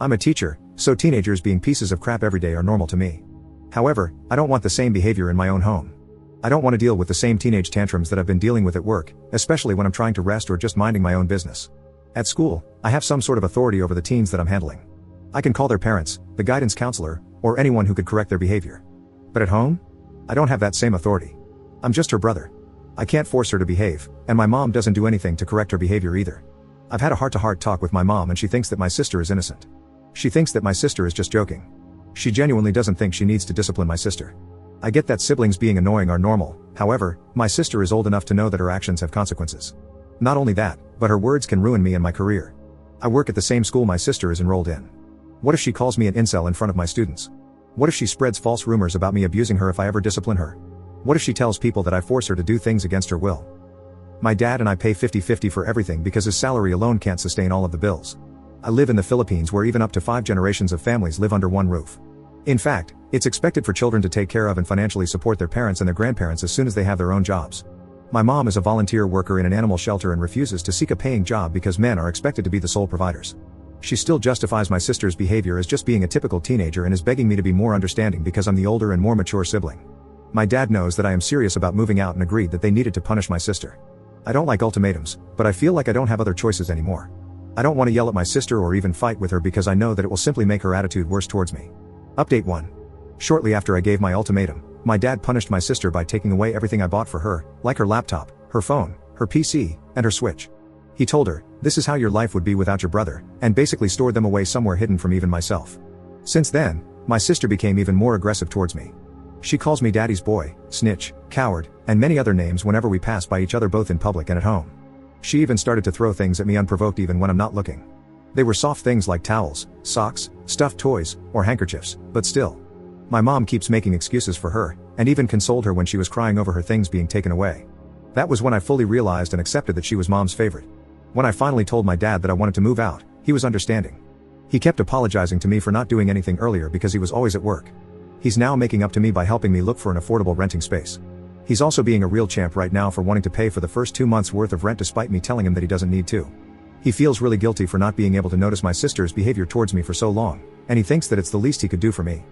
I'm a teacher, so teenagers being pieces of crap every day are normal to me. However, I don't want the same behavior in my own home. I don't want to deal with the same teenage tantrums that I've been dealing with at work, especially when I'm trying to rest or just minding my own business. At school, I have some sort of authority over the teens that I'm handling. I can call their parents, the guidance counselor, or anyone who could correct their behavior. But at home? I don't have that same authority. I'm just her brother. I can't force her to behave, and my mom doesn't do anything to correct her behavior either. I've had a heart-to-heart talk with my mom and she thinks that my sister is innocent. She thinks that my sister is just joking. She genuinely doesn't think she needs to discipline my sister. I get that siblings being annoying are normal, however, my sister is old enough to know that her actions have consequences. Not only that, but her words can ruin me and my career. I work at the same school my sister is enrolled in. What if she calls me an incel in front of my students? What if she spreads false rumors about me abusing her if I ever discipline her? What if she tells people that I force her to do things against her will? My dad and I pay 50-50 for everything because his salary alone can't sustain all of the bills. I live in the Philippines where even up to 5 generations of families live under one roof. In fact, it's expected for children to take care of and financially support their parents and their grandparents as soon as they have their own jobs. My mom is a volunteer worker in an animal shelter and refuses to seek a paying job because men are expected to be the sole providers. She still justifies my sister's behavior as just being a typical teenager and is begging me to be more understanding because I'm the older and more mature sibling. My dad knows that I am serious about moving out and agreed that they needed to punish my sister. I don't like ultimatums, but I feel like I don't have other choices anymore. I don't want to yell at my sister or even fight with her because I know that it will simply make her attitude worse towards me. Update 1. Shortly after I gave my ultimatum, my dad punished my sister by taking away everything I bought for her, like her laptop, her phone, her PC, and her Switch. He told her, "This is how your life would be without your brother," and basically stored them away somewhere hidden from even myself. Since then, my sister became even more aggressive towards me. She calls me daddy's boy, snitch, coward, and many other names whenever we pass by each other both in public and at home. She even started to throw things at me unprovoked even when I'm not looking. They were soft things like towels, socks, stuffed toys, or handkerchiefs, but still. My mom keeps making excuses for her, and even consoled her when she was crying over her things being taken away. That was when I fully realized and accepted that she was mom's favorite. When I finally told my dad that I wanted to move out, he was understanding. He kept apologizing to me for not doing anything earlier because he was always at work. He's now making up to me by helping me look for an affordable renting space. He's also being a real champ right now for wanting to pay for the first 2 months worth of rent despite me telling him that he doesn't need to. He feels really guilty for not being able to notice my sister's behavior towards me for so long, and he thinks that it's the least he could do for me.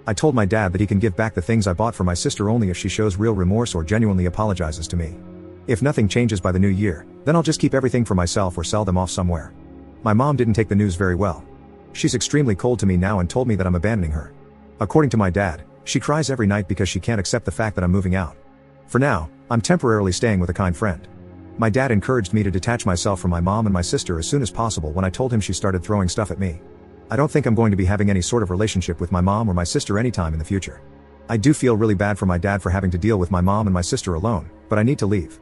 I told my dad that he can give back the things I bought for my sister only if she shows real remorse or genuinely apologizes to me. If nothing changes by the new year, then I'll just keep everything for myself or sell them off somewhere. My mom didn't take the news very well. She's extremely cold to me now and told me that I'm abandoning her. According to my dad, she cries every night because she can't accept the fact that I'm moving out. For now, I'm temporarily staying with a kind friend. My dad encouraged me to detach myself from my mom and my sister as soon as possible when I told him she started throwing stuff at me. I don't think I'm going to be having any sort of relationship with my mom or my sister anytime in the future. I do feel really bad for my dad for having to deal with my mom and my sister alone, but I need to leave.